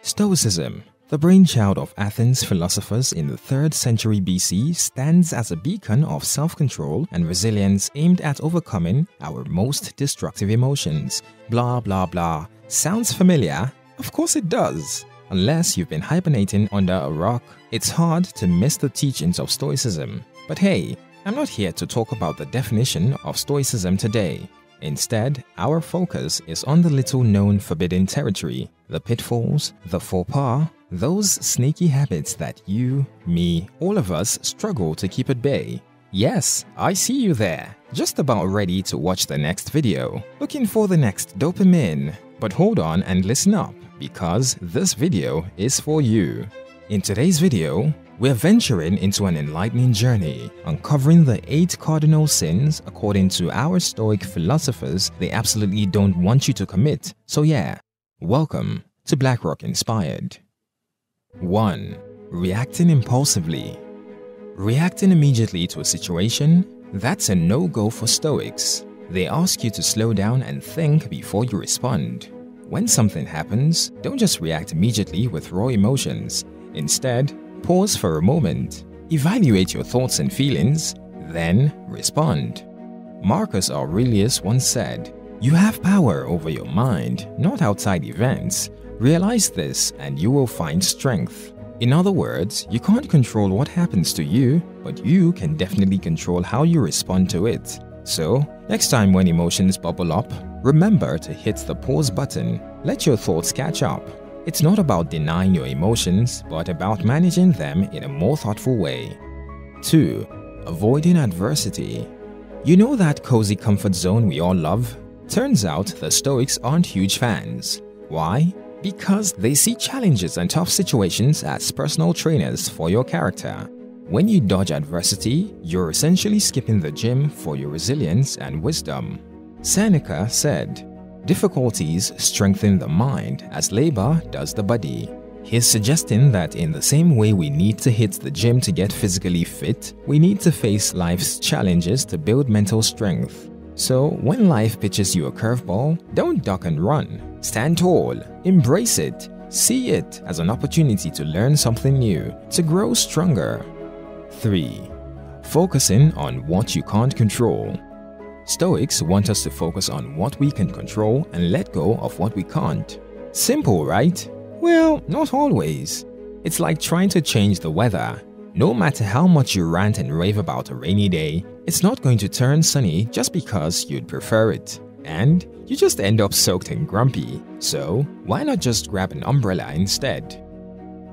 Stoicism, the brainchild of Athens' philosophers in the 3rd century BC, stands as a beacon of self-control and resilience aimed at overcoming our most destructive emotions. Blah blah blah. Sounds familiar? Of course it does. Unless you've been hibernating under a rock, it's hard to miss the teachings of Stoicism. But hey, I'm not here to talk about the definition of Stoicism today. Instead, our focus is on the little-known forbidden territory, the pitfalls, the faux pas, those sneaky habits that you, me, all of us struggle to keep at bay. Yes, I see you there, just about ready to watch the next video, looking for the next dopamine. But hold on and listen up, because this video is for you. In today's video, we're venturing into an enlightening journey, uncovering the 8 cardinal sins according to our Stoic philosophers they absolutely don't want you to commit. So yeah, welcome to BlackRock Inspired. 1. Reacting impulsively. Reacting immediately to a situation, that's a no-go for Stoics. They ask you to slow down and think before you respond. When something happens, don't just react immediately with raw emotions. Instead, pause for a moment, evaluate your thoughts and feelings, then respond. Marcus Aurelius once said, "You have power over your mind, not outside events. Realize this and you will find strength." In other words, you can't control what happens to you, but you can definitely control how you respond to it. So, next time when emotions bubble up, remember to hit the pause button. Let your thoughts catch up. It's not about denying your emotions, but about managing them in a more thoughtful way. 2. Avoiding adversity. You know that cozy comfort zone we all love? Turns out the Stoics aren't huge fans. Why? Because they see challenges and tough situations as personal trainers for your character. When you dodge adversity, you're essentially skipping the gym for your resilience and wisdom. Seneca said, "Difficulties strengthen the mind as labor does the body." He's suggesting that in the same way we need to hit the gym to get physically fit, we need to face life's challenges to build mental strength. So when life pitches you a curveball, don't duck and run. Stand tall, embrace it, see it as an opportunity to learn something new, to grow stronger. 3. Focusing on what you can't control. Stoics want us to focus on what we can control and let go of what we can't. Simple, right? Well, not always. It's like trying to change the weather. No matter how much you rant and rave about a rainy day, it's not going to turn sunny just because you'd prefer it. And you just end up soaked and grumpy. So, why not just grab an umbrella instead?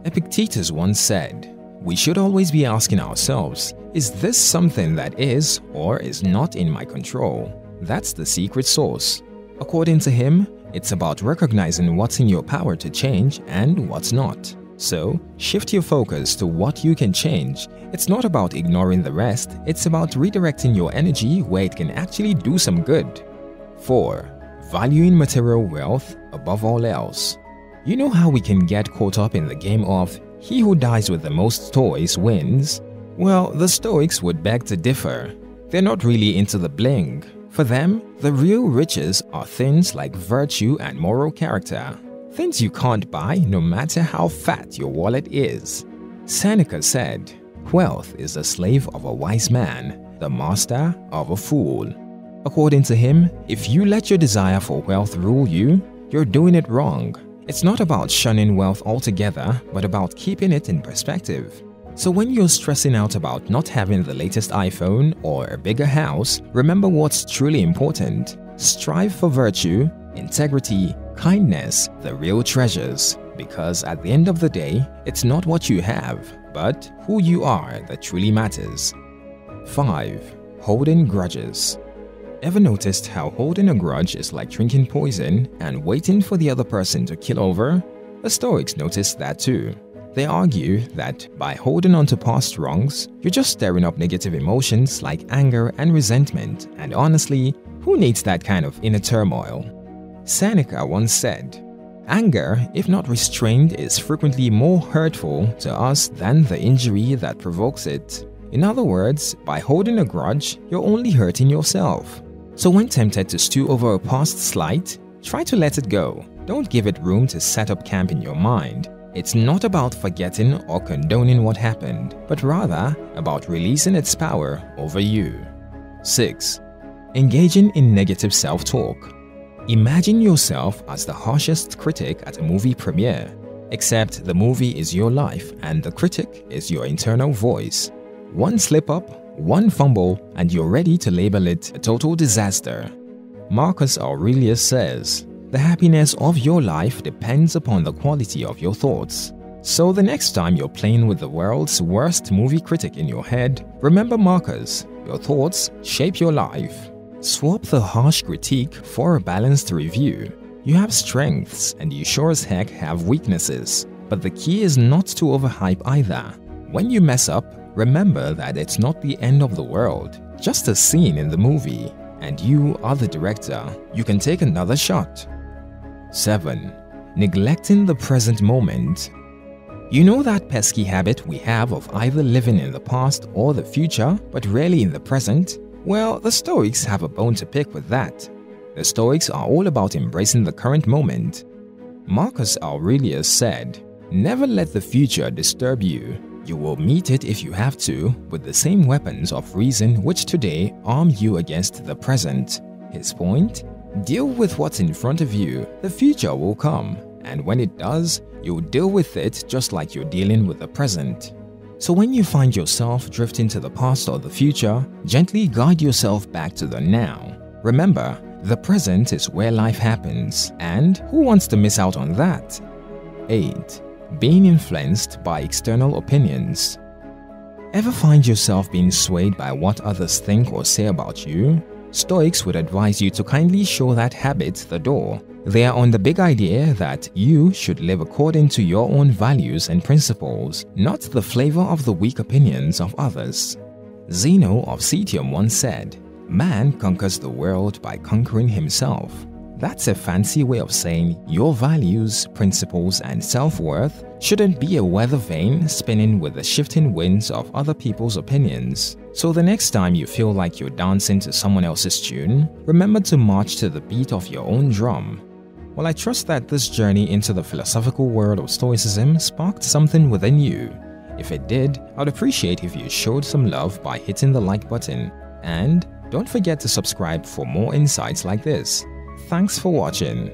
Epictetus once said, "We should always be asking ourselves, is this something that is or is not in my control?" That's the secret sauce. According to him, it's about recognizing what's in your power to change and what's not. So, shift your focus to what you can change. It's not about ignoring the rest, it's about redirecting your energy where it can actually do some good. 4. Valuing material wealth above all else. You know how we can get caught up in the game of "he who dies with the most toys wins"? Well, the Stoics would beg to differ. They're not really into the bling. For them, the real riches are things like virtue and moral character. Things you can't buy no matter how fat your wallet is. Seneca said, "Wealth is the slave of a wise man, the master of a fool." According to him, if you let your desire for wealth rule you, you're doing it wrong. It's not about shunning wealth altogether, but about keeping it in perspective. So when you're stressing out about not having the latest iPhone or a bigger house, remember what's truly important. Strive for virtue, integrity, kindness, the real treasures. Because at the end of the day, it's not what you have, but who you are that truly matters. 5. Holding grudges. Ever noticed how holding a grudge is like drinking poison and waiting for the other person to kill over? The Stoics noticed that too. They argue that by holding on to past wrongs, you're just stirring up negative emotions like anger and resentment, and honestly, who needs that kind of inner turmoil? Seneca once said, "Anger, if not restrained, is frequently more hurtful to us than the injury that provokes it." In other words, by holding a grudge, you're only hurting yourself. So when tempted to stew over a past slight, try to let it go. Don't give it room to set up camp in your mind. It's not about forgetting or condoning what happened, but rather about releasing its power over you. 6. Engaging in negative self-talk. Imagine yourself as the harshest critic at a movie premiere, except the movie is your life and the critic is your internal voice. One slip-up, one fumble, and you're ready to label it a total disaster. Marcus Aurelius says, "The happiness of your life depends upon the quality of your thoughts." So the next time you're playing with the world's worst movie critic in your head, remember Marcus, your thoughts shape your life. Swap the harsh critique for a balanced review. You have strengths and you sure as heck have weaknesses, but the key is not to overhype either. When you mess up, remember that it's not the end of the world, just a scene in the movie, and you are the director. You can take another shot. 7. Neglecting the present moment. You know that pesky habit we have of either living in the past or the future, but rarely in the present? Well, the Stoics have a bone to pick with that. The Stoics are all about embracing the current moment. Marcus Aurelius said, "Never let the future disturb you. You will meet it if you have to, with the same weapons of reason which today arm you against the present." His point? Deal with what's in front of you. The future will come, and when it does, you'll deal with it just like you're dealing with the present. So when you find yourself drifting to the past or the future, gently guide yourself back to the now. Remember, the present is where life happens, and who wants to miss out on that? 8. Being influenced by external opinions. Ever find yourself being swayed by what others think or say about you? Stoics would advise you to kindly show that habit the door. They are on the big idea that you should live according to your own values and principles, not the flavor of the weak opinions of others. Zeno of Citium once said, "Man conquers the world by conquering himself." That's a fancy way of saying your values, principles, and self-worth shouldn't be a weather vane spinning with the shifting winds of other people's opinions. So the next time you feel like you're dancing to someone else's tune, remember to march to the beat of your own drum. Well, I trust that this journey into the philosophical world of Stoicism sparked something within you. If it did, I'd appreciate if you showed some love by hitting the like button. And don't forget to subscribe for more insights like this. Thanks for watching.